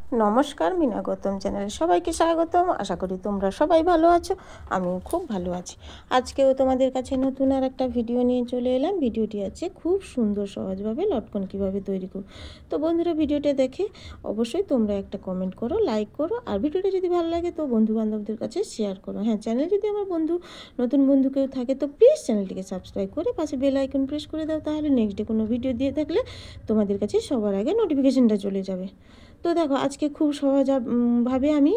নমস্কার, মিনা গৌতম চ্যানেলে সবাইকে স্বাগতম। আশা করি তোমরা সবাই ভালো আছো, আমিও খুব ভালো আছি। আজকেও তোমাদের কাছে নতুন আর একটা ভিডিও নিয়ে চলে এলাম। ভিডিওটি আছে খুব সুন্দর সহজভাবে লটকন কিভাবে তৈরি করো। তো বন্ধুরা, ভিডিওটা দেখে অবশ্যই তোমরা একটা কমেন্ট করো, লাইক করো, আর ভিডিওটা যদি ভালো লাগে তো বন্ধু বান্ধবদের কাছে শেয়ার করো। হ্যাঁ, চ্যানেল যদি আমার নতুন বন্ধু কেউ থাকে তো প্লিজ চ্যানেলটিকে সাবস্ক্রাইব করে পাশে বেল আইকন প্রেস করে দাও, তাহলে নেক্সট ডে কোনো ভিডিও দিয়ে থাকলে তোমাদের কাছে সবার আগে নোটিফিকেশনটা চলে যাবে। তো দেখো, আজকে খুব সহজভাবে আমি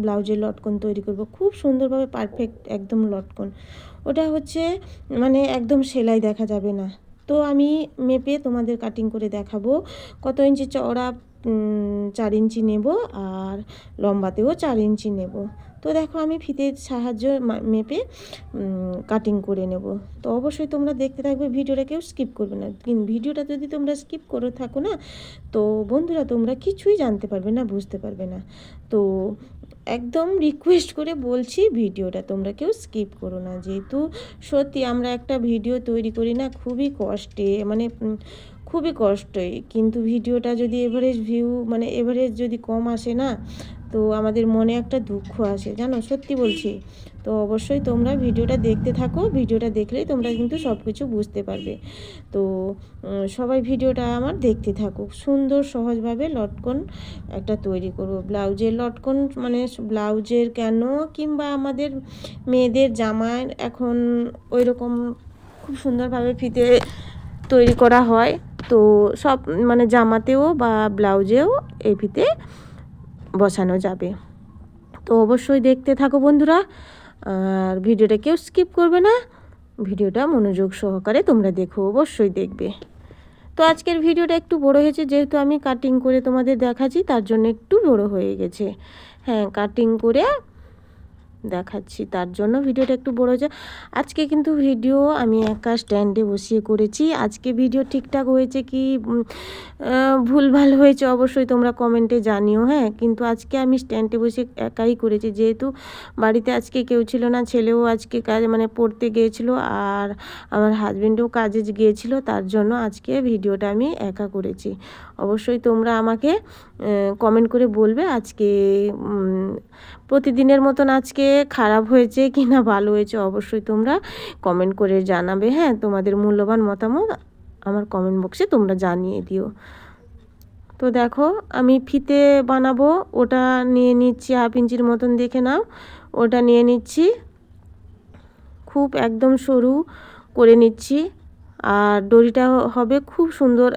ব্লাউজের লটকন তৈরি করব, খুব সুন্দরভাবে পারফেক্ট একদম লটকন। ওটা হচ্ছে মানে একদম সেলাই দেখা যাবে না। তো আমি মেপে তোমাদের কাটিং করে দেখাবো। কত ইঞ্চি চওড়া 4 ইঞ্চি নেব, আর লম্বাতেও 4 ইঞ্চি নেব। তো দেখো, আমি ফিতের সাহায্য মেপে কাটিং করে নেব। তো অবশ্যই তোমরা দেখতে থাকবে, ভিডিওটা কেউ স্কিপ করবে না। ভিডিওটা যদি তোমরা স্কিপ করে থাকো না, তো বন্ধুরা তোমরা কিছুই জানতে পারবে না, বুঝতে পারবে না। তো একদম রিকোয়েস্ট করে বলছি, ভিডিওটা তোমরা কেউ স্কিপ করো না। যেহেতু সত্যি আমরা একটা ভিডিও তৈরি করি না খুবই কষ্টে, মানে খুবই কষ্টই, কিন্তু ভিডিওটা যদি এভারেজ যদি কম আসে না, তো আমাদের মনে একটা দুঃখ আসে, জানো, সত্যি বলছি। তো অবশ্যই তোমরা ভিডিওটা দেখতে থাকো, ভিডিওটা দেখলেই তোমরা কিন্তু সব কিছু বুঝতে পারবে। তো সবাই ভিডিওটা আমার দেখতে থাকো। সুন্দর সহজভাবে লটকন একটা তৈরি করব। ব্লাউজের লটকন মানে ব্লাউজের কেন, কিংবা আমাদের মেয়েদের জামায় এখন ওই রকম খুব সুন্দরভাবে ফিতে তৈরি করা হয়। তো সব মানে জামাতেও বা ব্লাউজেও এই ফিতে বসানো যাবে। তো অবশ্যই দেখতে থাকো বন্ধুরা, আর ভিডিওটা কেউ স্কিপ করবে না। ভিডিওটা মনোযোগ সহকারে তোমরা দেখো, অবশ্যই দেখবে। তো আজকের ভিডিওটা একটু বড় হয়েছে, যেহেতু আমি কাটিং করে তোমাদের দেখাচ্ছি, তার জন্য একটু বড় হয়ে গেছে। হ্যাঁ, কাটিং করে দেখাচ্ছি তার জন্য ভিডিওটা একটু বড় হয়েছে। আজকে কিন্তু ভিডিও আমি একা স্ট্যান্ডে বসিয়ে করেছি। আজকে ভিডিও ঠিকঠাক হয়েছে কি ভুলভাল হয়েছে অবশ্যই তোমরা কমেন্টে জানিও। হ্যাঁ, কিন্তু আজকে আমি স্ট্যান্ডে বসে একাই করেছি, যেহেতু বাড়িতে আজকে কেউ ছিল না। ছেলেও আজকে কাজ পড়তে গিয়েছিল, আর আমার হাজবেন্ডও কাজে গিয়েছিল, তার জন্য আজকে ভিডিওটা আমি একা করেছি। অবশ্যই তোমরা আমাকে কমেন্ট করে বলবে আজকে প্রতিদিনের মতন আজকে খারাপ হয়েছে কি না ভালো হয়েছে, অবশ্যই তোমরা কমেন্ট করে জানাবে। হ্যাঁ, তোমাদের মূল্যবান মতামত আমার কমেন্ট বক্সে তোমরা জানিয়ে দিও। তো দেখো, আমি ফিতে বানাবো, ওটা নিয়ে নিচ্ছি 1/2 ইঞ্চির মতন, দেখে নাও। ওটা নিয়ে নিচ্ছি, খুব একদম সরু করে নিচ্ছি, আর দড়িটা হবে খুব সুন্দর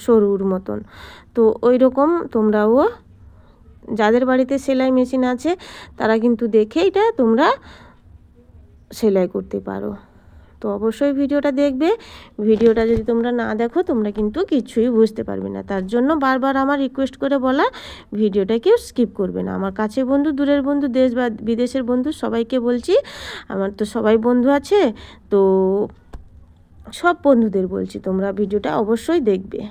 সরুর মতন। তো ওই রকম তোমরাও, যাদের বাড়িতে সেলাই মেশিন আছে তারা কিন্তু দেখে এটা তোমরা সেলাই করতে পারো। তো অবশ্যই ভিডিওটা দেখবে। ভিডিওটা যদি তোমরা না দেখো তোমরা কিন্তু কিছুই বুঝতে পারবে না। তার জন্য বারবার আমার রিকোয়েস্ট করে বলা, ভিডিওটা কেউ স্কিপ করবে না। আমার কাছের বন্ধু, দূরের বন্ধু, দেশ বা বিদেশের বন্ধু, সবাইকে বলছি। আমার তো সবাই বন্ধু আছে, তো সব বন্ধুদের বলছি তোমরা ভিডিওটা অবশ্যই দেখবে।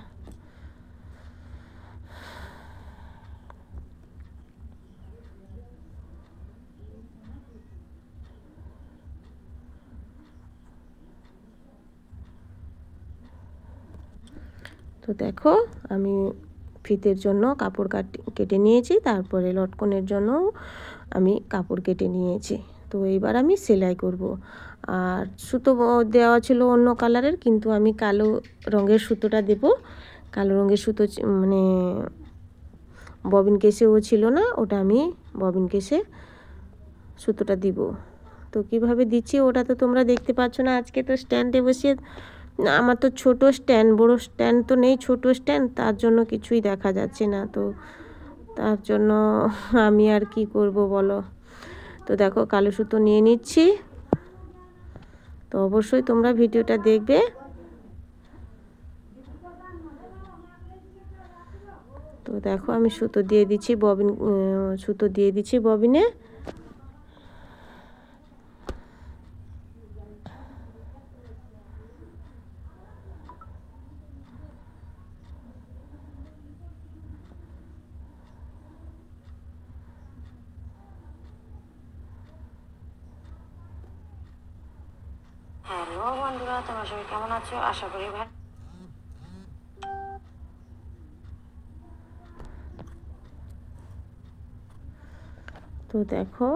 তো দেখো, আমি ফিতের জন্য কাপড় কেটে নিয়েছি, তারপরে লটকনের জন্য আমি কাপড় কেটে নিয়েছি। তো এইবার আমি সেলাই করব। আর সুতো দেওয়া ছিল অন্য কালারের, কিন্তু আমি কালো রঙের সুতোটা দেব। কালো রঙের সুতো ববিন কেসেও ছিল না, ওটা আমি ববিন কেসে সুতোটা দিব। তো কিভাবে দিচ্ছি ওটা তো তোমরা দেখতে পাচ্ছ না। আজকে তো স্ট্যান্ডে বসিয়ে, আমার তো ছোট স্ট্যান্ড, বড় স্ট্যান্ড তো নেই, ছোট স্ট্যান্ড, তার জন্য কিছুই দেখা যাচ্ছে না। তো তার জন্য আমি আর কি করব বলো। তো দেখো, কালো সুতো নিয়ে নিচ্ছি। তো অবশ্যই তোমরা ভিডিওটা দেখবে। তো দেখো, আমি সুতো দিয়ে দিচ্ছি ববিনে। হ্যালো বন্ধুরা, তোমরা সবাই কেমন আছো? আশা করি ভালো। তো দেখো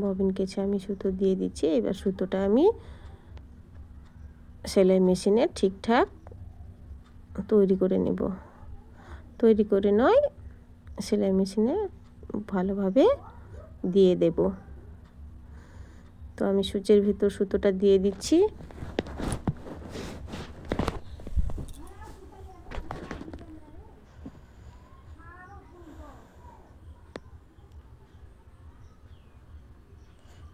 ববিন কেচে আমি সুতো দিয়ে দিচ্ছি। এবার সুতোটা আমি সেলাই মেশিনে ঠিকঠাক তৈরি করে নেব। তৈরি করে নয়, সেলাই মেশিনে ভালোভাবে দিয়ে দেব। তো আমি সূচের ভিতর সুতোটা দিয়ে দিচ্ছি।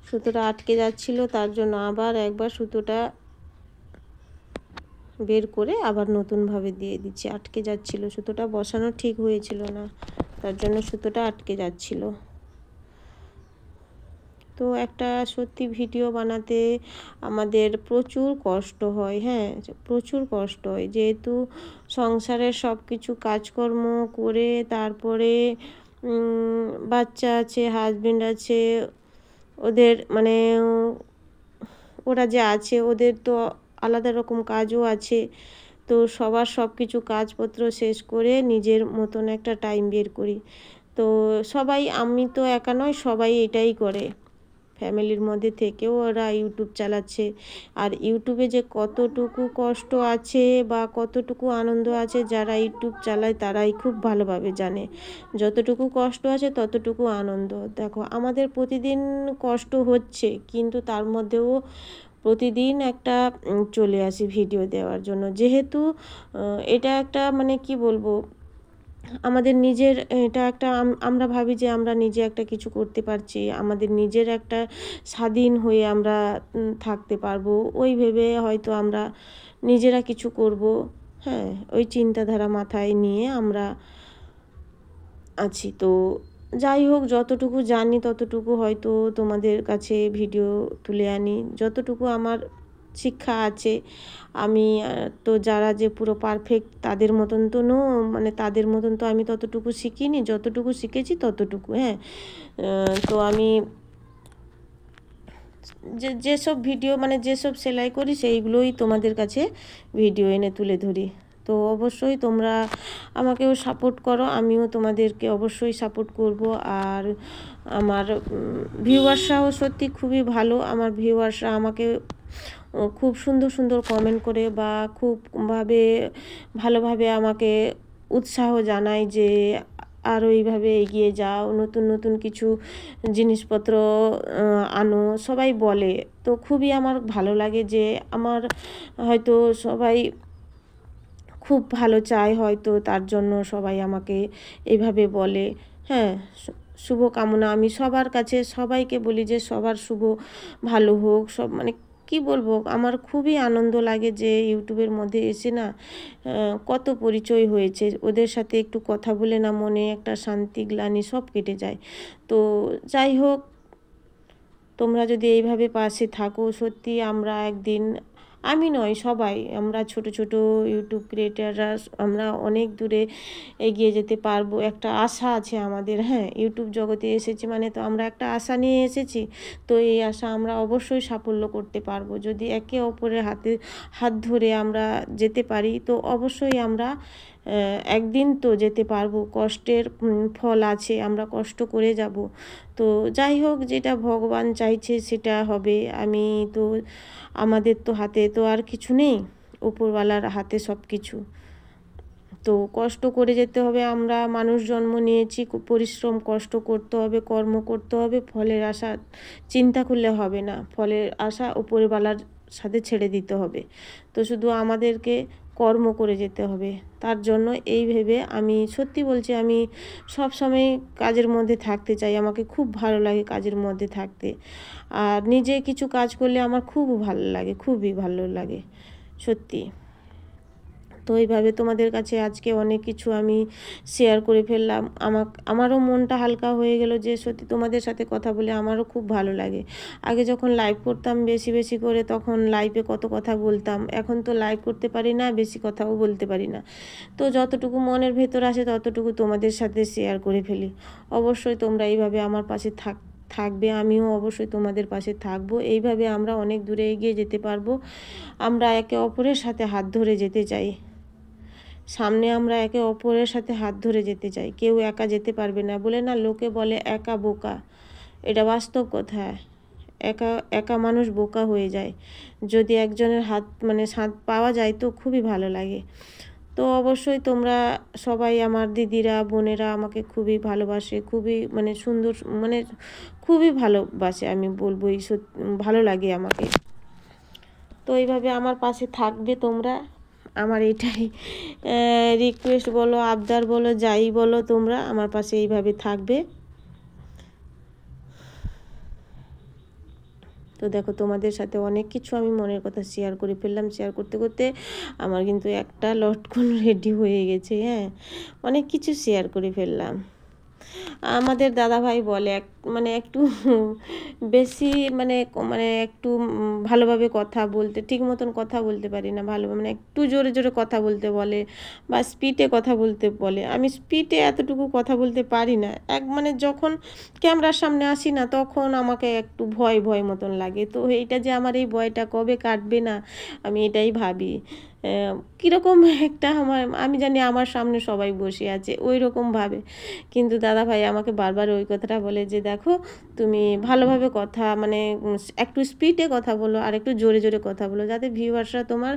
সুতোটা আটকে যাচ্ছিল, তার জন্য আবার একবার সুতোটা বের করে আবার নতুনভাবে দিয়ে দিচ্ছি। আটকে যাচ্ছিল, সুতোটা বসানো ঠিক হয়েছিল না, তার জন্য সুতোটা আটকে যাচ্ছিল। তো একটা সত্যি ভিডিও বানাতে আমাদের প্রচুর কষ্ট হয়, হ্যাঁ প্রচুর কষ্ট হয়, যেহেতু সংসারের সব কিছু কাজকর্ম করে তারপরে বাচ্চা আছে, হাজবেন্ড আছে, ওদের মানে ওরা যে আছে ওদের তো আলাদা রকম কাজও আছে। তো সবার সব কিছু কাজপত্র শেষ করে নিজের মতন একটা টাইম বের করি। তো সবাই, আমি তো একা নয়, সবাই এটাই করে। ফ্যামিলির মধ্যে থেকেও ওরা ইউটিউব চালাচ্ছে। আর ইউটিউবে যে কতটুকু কষ্ট আছে বা কতটুকু আনন্দ আছে, যারা ইউটিউব চালায় তারাই খুব ভালোভাবে জানে। যতটুকু কষ্ট আছে ততটুকু আনন্দ। দেখো আমাদের প্রতিদিন কষ্ট হচ্ছে, কিন্তু তার মধ্যেও প্রতিদিন একটা চলে আসি ভিডিও দেওয়ার জন্য। যেহেতু এটা একটা মানে কি বলবো, আমাদের নিজের, এটা একটা আমরা ভাবি যে আমরা নিজে একটা কিছু করতে পারছি, আমাদের নিজের একটা স্বাধীন হয়ে আমরা থাকতে পারবো, ওই ভেবে হয়তো আমরা নিজেরা কিছু করব, হ্যাঁ ওই চিন্তাধারা মাথায় নিয়ে আমরা আছি। তো যাই হোক, যতটুকু জানি ততটুকু হয়তো তোমাদের কাছে ভিডিও তুলে আনি, যতটুকু আমার শিক্ষা আছে। আমি তো যারা যে পুরো পারফেক্ট তাদের মতন তো মানে তাদের মতন তো আমি ততটুকু শিখিনি, যতটুকু শিখেছি ততটুকু। হ্যাঁ তো আমি যেসব ভিডিও মানে যেসব সেলাই করি সেইগুলোই তোমাদের কাছে ভিডিও এনে তুলে ধরি। তো অবশ্যই তোমরা আমাকেও সাপোর্ট করো, আমিও তোমাদেরকে অবশ্যই সাপোর্ট করব। আর আমার ভিউয়ার্সরাও সত্যি খুবই ভালো, আমার ভিউয়ার্সরা আমাকে খুব সুন্দর সুন্দর কমেন্ট করে বা ভালোভাবে আমাকে উৎসাহ জানায় যে আরও এইভাবে এগিয়ে যাও, নতুন নতুন কিছু জিনিসপত্র আনো, সবাই বলে। তো খুবই আমার ভালো লাগে যে আমার হয়তো সবাই খুব ভালো চায়, হয়তো তার জন্য সবাই আমাকে এইভাবে বলে। হ্যাঁ শুভকামনা, আমি সবার কাছে সবাইকে বলি যে সবার শুভ ভালো হোক। সব মানে কি বলবো, আমার খুবই আনন্দ লাগে যে ইউটিউবের মধ্যে এসে না কত পরিচয় হয়েছে, ওদের সাথে একটু কথা বলে না মনে একটা শান্তি গ্লানি সব কেটে যায়। তো যাই হোক, তোমরা যদি এইভাবে পাশে থাকো, সত্যি আমরা একদিন, আমি নয় সবাই, আমরা ছোট ছোট ইউটিউব ক্রিয়েটাররা আমরা অনেক দূরে এগিয়ে যেতে পারবো। একটা আশা আছে আমাদের, হ্যাঁ ইউটিউব জগতে এসেছি মানে তো আমরা একটা আশা নিয়ে এসেছি। তো এই আশা আমরা অবশ্যই সাফল্য করতে পারবো যদি একে অপরের হাত ধরে আমরা যেতে পারি। তো অবশ্যই আমরা একদিন তো যেতে পারবো, কষ্টের ফল আছে, আমরা কষ্ট করে যাব। তো যাই হোক, যেটা ভগবান চাইছে সেটা হবে। আমি তো, আমাদের তো হাতে তো আর কিছু নেই, উপরওয়ালার হাতে সব কিছু। তো কষ্ট করে যেতে হবে, আমরা মানুষ জন্ম নিয়েছি, পরিশ্রম কষ্ট করতে হবে, কর্ম করতে হবে। ফলের আশা চিন্তা করলে হবে না, ফলের আশা উপরওয়ালার সাথে ছেড়ে দিতে হবে। তো শুধু আমাদেরকে কর্ম করে যেতে হবে। তার জন্য এই ভেবে আমি সত্যি বলছি, আমি সব সময় কাজের মধ্যে থাকতে চাই, আমাকে খুব ভালো লাগে কাজের মধ্যে থাকতে। আর নিজে কিছু কাজ করলে আমার খুব ভালো লাগে, খুবই ভালো লাগে সত্যি। তো এইভাবে তোমাদের কাছে আজকে অনেক কিছু আমি শেয়ার করে ফেললাম। আমারও মনটা হালকা হয়ে গেল যে সত্যি তোমাদের সাথে কথা বলে আমারও খুব ভালো লাগে। আগে যখন লাইভ করতাম বেশি বেশি করে, তখন লাইভে কত কথা বলতাম, এখন তো লাইভ করতে পারি না, বেশি কথাও বলতে পারি না। তো যতটুকু মনের ভেতর আসে ততটুকু তোমাদের সাথে শেয়ার করে ফেলি। অবশ্যই তোমরা এইভাবে আমার পাশে থাকবে, আমিও অবশ্যই তোমাদের পাশে থাকবো। এইভাবে আমরা অনেক দূরে এগিয়ে যেতে পারবো। আমরা একে অপরের সাথে হাত ধরে যেতে চাই, সামনে আমরা একে অপরের সাথে হাত ধরে যেতে চাই। কেউ একা যেতে পারবে না। বলে না, লোকে বলে একা বোকা, এটা বাস্তব কথা। একা একা মানুষ বোকা হয়ে যায়। যদি একজনের হাত মানে সাথ পাওয়া যায় তো খুবই ভালো লাগে। তো অবশ্যই তোমরা সবাই, আমার দিদিরা বোনেরা আমাকে খুবই ভালোবাসে, খুবই মানে সুন্দর, মানে খুবই ভালোবাসে, আমি বলবো এই ভালো লাগে আমাকে। তো এইভাবে আমার পাশে থাকবে তোমরা, আমার এটাই রিকোয়েস্ট বলো, আবদার বলো, যাই বলো, তোমরা আমার পাশে এইভাবে থাকবে। তো দেখো, তোমাদের সাথে অনেক কিছু আমি মনের কথা শেয়ার করে ফেললাম। শেয়ার করতে করতে আমার কিন্তু একটা লটকন রেডি হয়ে গেছে। হ্যাঁ, অনেক কিছু শেয়ার করে ফেললাম। আমাদের দাদাভাই বলে মানে একটু বেশি মানে মানে একটু ভালোভাবে কথা বলতে, ঠিক মতন কথা বলতে পারি না ভালো, মানে একটু জোরে জোরে কথা বলতে বলে বা স্পিডে কথা বলতে বলে। আমি স্পিডে এতটুকু কথা বলতে পারি না। মানে যখন ক্যামেরার সামনে আসি না, তখন আমাকে একটু ভয় ভয় মতন লাগে। তো এইটা যে আমার এই ভয়টা কবে কাটবে না, আমি এটাই ভাবি। কীরকম একটা আমি জানি আমার সামনে সবাই বসে আছে ওই রকমভাবে, কিন্তু দাদাভাই আমাকে বারবার ওই কথাটা বলে যে দেখো, তুমি ভালোভাবে কথা মানে একটু স্পিডে কথা বলো আর একটু জোরে জোরে কথা বলো, যাতে ভিউয়ার্সরা তোমার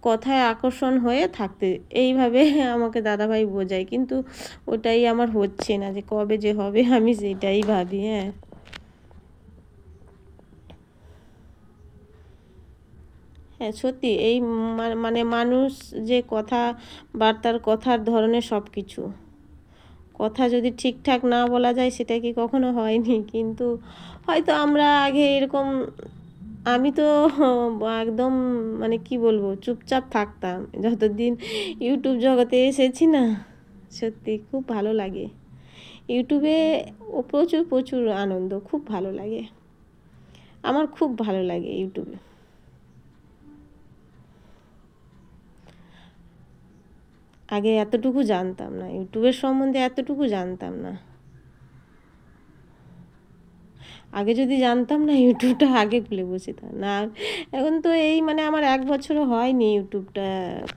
কথায় আকর্ষণ হয়ে থাকতে। এইভাবে আমাকে দাদাভাই বোঝায়, কিন্তু ওটাই আমার হচ্ছে না, যে কবে যে হবে আমি সেটাই ভাবি। হ্যাঁ, হ্যাঁ সত্যি এই মানে মানুষ যে কথাবার্তার কথার ধরনের সব কিছু, কথা যদি ঠিকঠাক না বলা যায় সেটা কি কখনো হয়নি? কিন্তু হয়তো আমরা আগে এরকম, আমি তো একদম মানে কি বলবো, চুপচাপ থাকতাম। যতদিন ইউটিউব জগতে এসেছি না, সত্যি খুব ভালো লাগে ইউটিউবে। ও প্রচুর প্রচুর আনন্দ, খুব ভালো লাগে, আমার খুব ভালো লাগে ইউটিউবে। আগে এতটুকু জানতাম না, ইউটিউবের সম্বন্ধে এতটুকু জানতাম না। আগে যদি জানতাম না, ইউটিউবটা আগে খুলে বসিতাম না। এখন তো এই মানে আমার 1 বছরও হয়নি ইউটিউবটা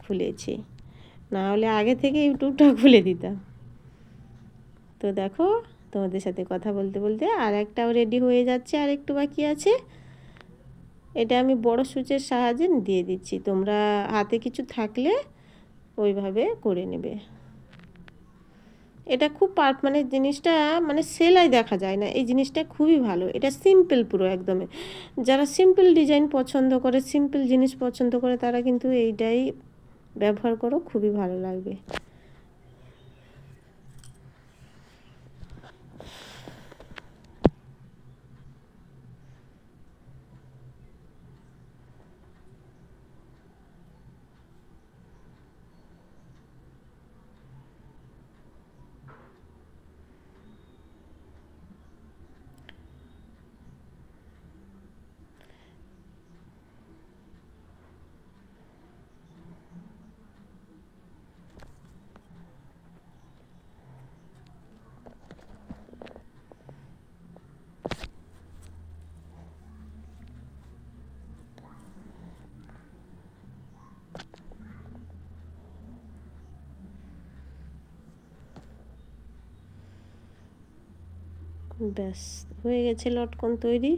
খুলেছি, না হলে আগে থেকে ইউটিউবটা খুলে দিতাম। তো দেখো, তোমাদের সাথে কথা বলতে বলতে আর একটাও রেডি হয়ে যাচ্ছে, আর একটু বাকি আছে। এটা আমি বড় সুচের সাহায্যে দিয়ে দিচ্ছি, তোমরা হাতে কিছু থাকলে ওইভাবে করে নেবে। এটা খুব মানে জিনিসটা মানে সেলাই দেখা যায় না, এই জিনিসটা খুবই ভালো। এটা সিম্পল পুরো একদমই। যারা সিম্পল ডিজাইন পছন্দ করে, সিম্পল জিনিস পছন্দ করে, তারা কিন্তু এইটাই ব্যবহার করো, খুবই ভালো লাগবে। ব্যাস, হয়ে গেছে লটকন তৈরি।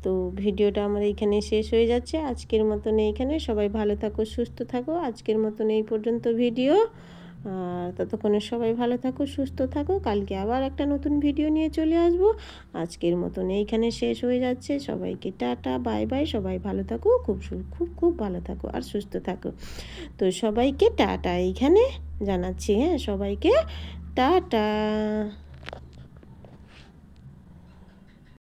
তো ভিডিওটা আমার এইখানে শেষ হয়ে যাচ্ছে আজকের মতন। এইখানে সবাই ভালো থাকো, সুস্থ থাকো। আজকের মতন এই পর্যন্ত ভিডিও। আর ততক্ষণে সবাই ভালো থাকো, সুস্থ থাকো। কালকে আবার একটা নতুন ভিডিও নিয়ে চলে আসবো। আজকের মতন এইখানে শেষ হয়ে যাচ্ছে। সবাইকে টাটা, বাই বাই। সবাই ভালো থাকো, খুব খুব খুব ভালো থাকো আর সুস্থ থাকো। তো সবাইকে টাটা এইখানে জানাচ্ছি। হ্যাঁ, সবাইকে টাটা।